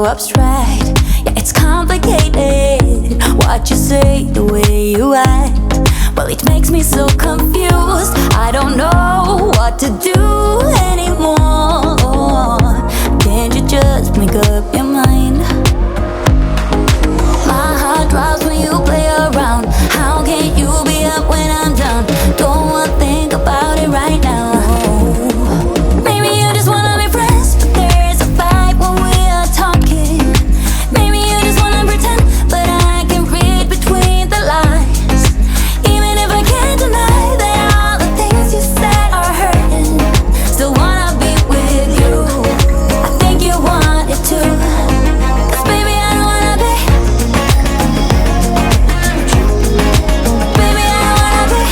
abstract. Yeah, it's complicated. What you say, the way you act, well, it makes me so confused. I don't know what to do anymore. Can't you just make up your mind? My heart drops when you play around. How can you be up when I'm down? Don't wanna think about it right now. Maybe you just wanna be friends, but there's a fight when we are talking. Maybe you just wanna pretend, but I can read between the lines. Even if I can't deny that all the things you said are hurting, still wanna be with you. I think you want it too. 'Cause baby, I don't wanna be. Baby, I don't wanna be.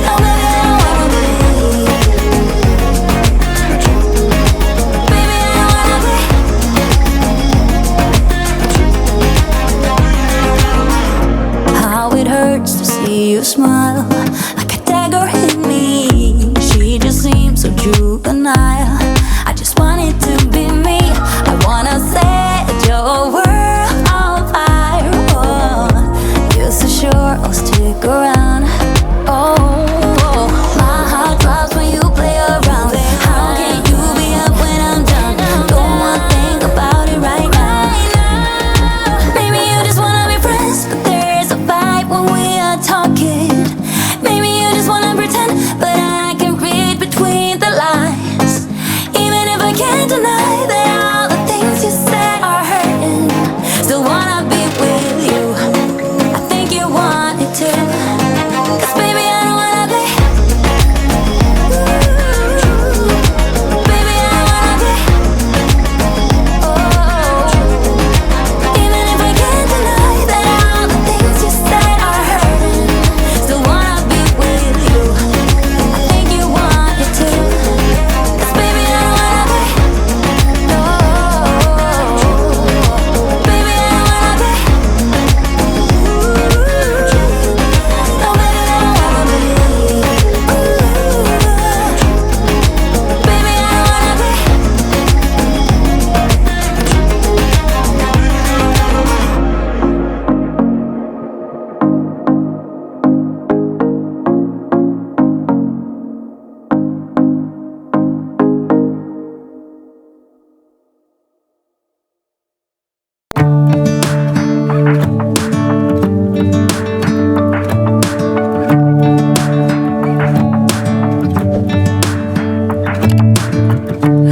No, baby, I don't wanna be. Baby, I don't wanna be. How it hurts to see you smile, like a dagger hit me. She just seems so juvenile. I just want it to be me. I wanna set your world on fire. Oh, you're so sure I'll stick around. Oh, my heart drops when you play around. How can you be up when I'm down? Don't wanna think about it right now. Maybe you just wanna be friends, but there's a fight when we are talking. Maybe you just wanna pretend, but I can read between the lines. Even if I can't deny that all the things you said are hurting, still wanna be with you. I think you want it too. 'Cause baby, I don't wanna be. Baby, I don't wanna be. Oh, even if I can't deny that all the things you said are hurting, still wanna be with you. I think you want it too. 'Cause baby, I don't wanna be. No, baby, I don't wanna be. No, baby, I don't wanna be. Baby, I don't wanna be.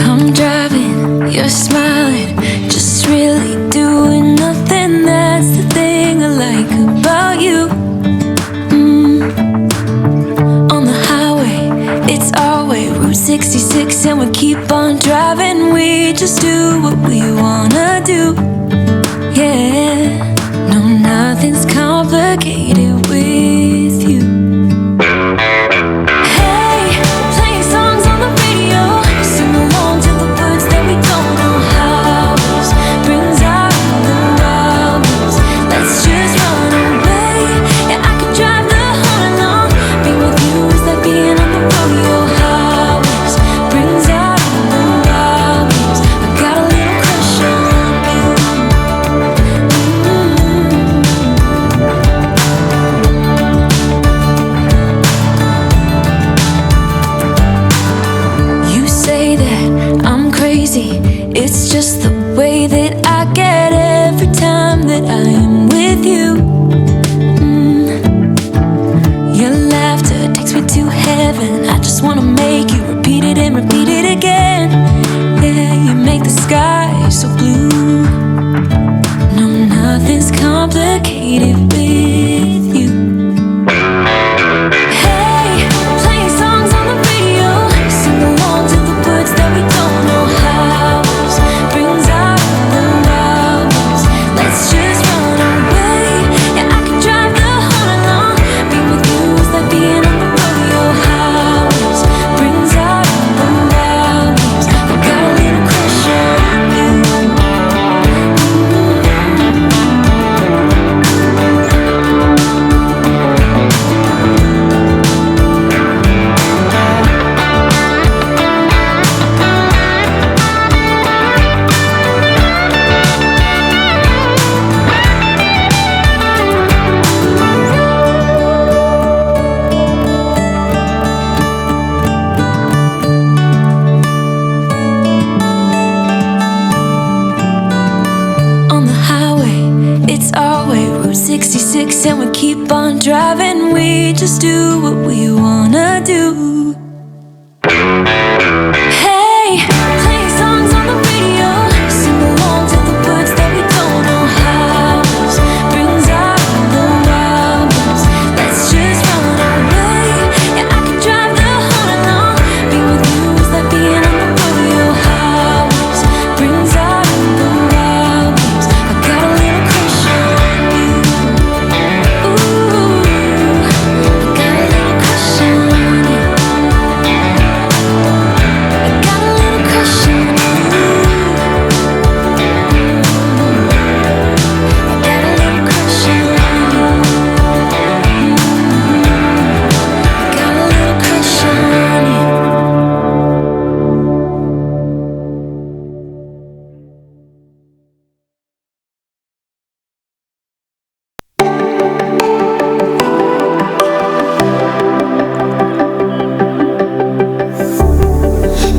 I'm driving, you're smiling, just really doing nothing. That's the thing I like about you. On the highway, it's our way, Route 66, and we keep on driving. We just do what we wanna do. Yeah, no, nothing's complicated with you. Hey, playing songs on the radio, sing along to the words that we don't know how. Brings out the wild. Let's just run away. Yeah, I could drive the whole night long. Being with you is like being on the rodeo highways. Brings out the wild. I got a little crush on you. You say that I'm crazy. It's just the way that I get every time that I am with you. Your laughter takes me to heaven. I just wanna make you repeat it and repeat it again. Yeah, you make the sky so blue. No, nothing's complicated with you. Hey, playing songs on the radio, sing along to the words that we don't know how. Brings out the wild. Let's just run away. Yeah, I could drive the whole night long. Being with you is like being on the rodeo highways. Brings out the wild. I got a little crush on you. Route 66 and we keep on driving. We just do what we wanna do. Hey, playing songs on the radio, sing along to the words that we don't know how. Brings out the wildness. Let's just run away. Yeah, I can drive the whole night long. Be with you is like being on the rodeo house. Brings out the wildness. I got a little crush on you. Ooh, I got a little crush on you. I got a little crush on you. I got a little crush on you. I got a little crush on you.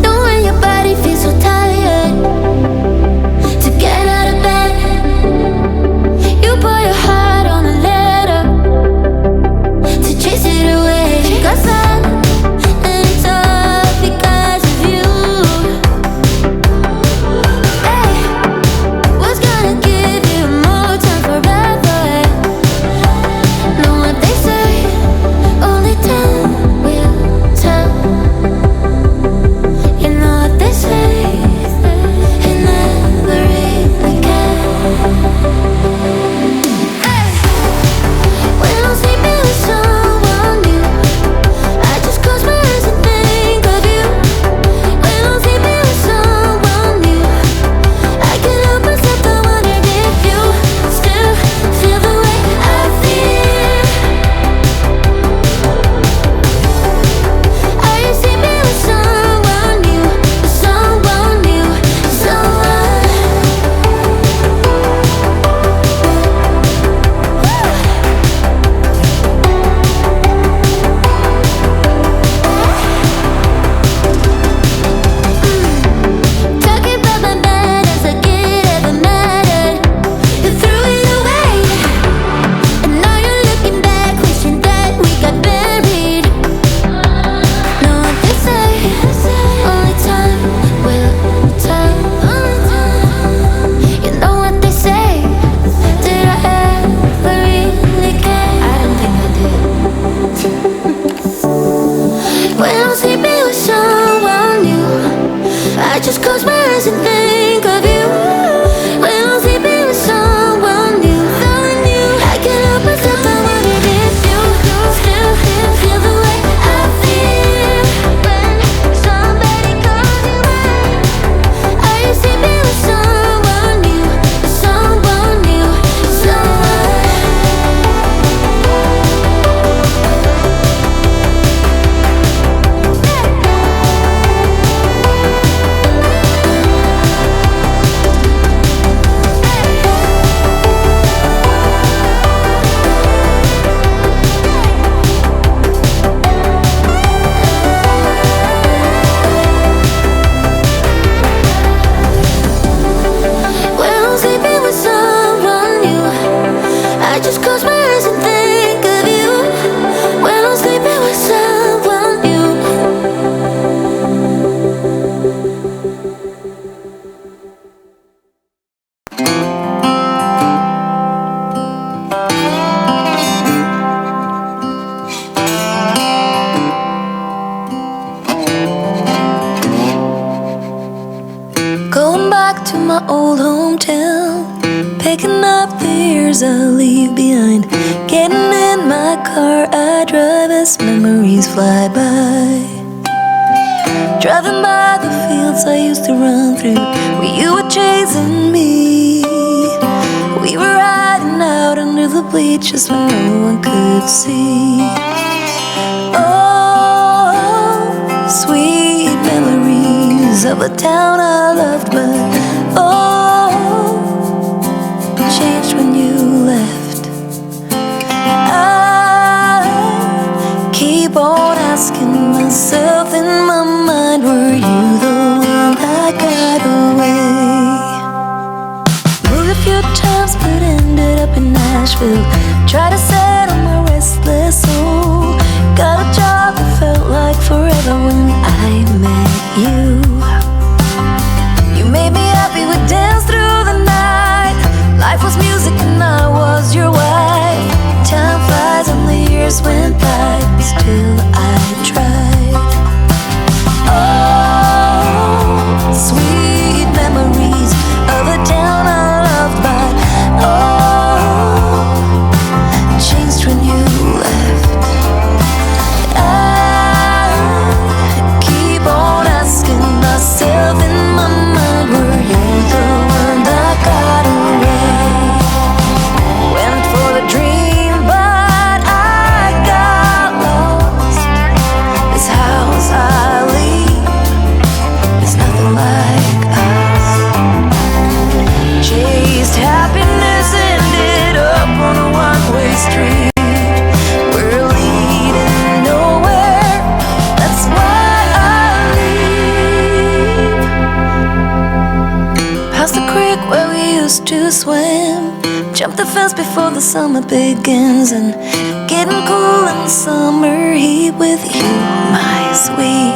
Know when your body feels so tired to get out of bed, you put your heart on a letter to chase it away. 'Cause I'm and it's all because of you. Hey, what's gonna give you more time forever? Know what they say, only time will tell. You know what they say, it never really can. Hey, when I'm sleeping with someone new, I just close my eyes and think of you. When I'm sleeping with someone new, I can't help myself, I wondered if you still feel the way I feel. Are you sleeping with someone new? Someone new, someone. Talking about my bed as like it ever mattered. You threw it away, and now you're looking back, wishing that we got buried. Know what they say, only time will tell. You know what they say, did I ever really care? I don't think I did. When I'm sleeping with someone new, I just close my eyes and think of you. When I'm sleeping with someone new, I can't help myself, I wondered if you still feel the way I feel when somebody calls you out. Are you sleeping with someone new? Someone new, someone. When I'm sleeping with someone new, I just close my eyes and think of you. When I'm sleeping with someone new. Going back to my old hometown, picking up the years I leave behind. Getting in my car, I drive as memories fly by. Driving by the fields I used to run through, where you were chasing me. We were riding out under the bleachers when no one could see. Oh, sweet memories of a town I loved, but oh, changed when you left. I keep on asking myself in my mind, were you the one that got away? Moved a few times but ended up in Nashville. Nashville. Try to settle my restless soul. Got a job that felt like forever when I met you. You made me happy, we danced through the night. Life was music and I was your wife. Time flies and the years went by, but still I tried. Oh, sweet memories of a town I loved, but oh, changed when you left. I keep on asking myself in my mind, were you the one that got away? Went for the dream, but I got lost. This house I leave is nothing like us. Chased happiness, ended up on a one-way street. We're leading nowhere, that's why I leave. Past the creek where we used to swim, jump the fence before the summer begins, and getting cool in the summer heat with you, my sweet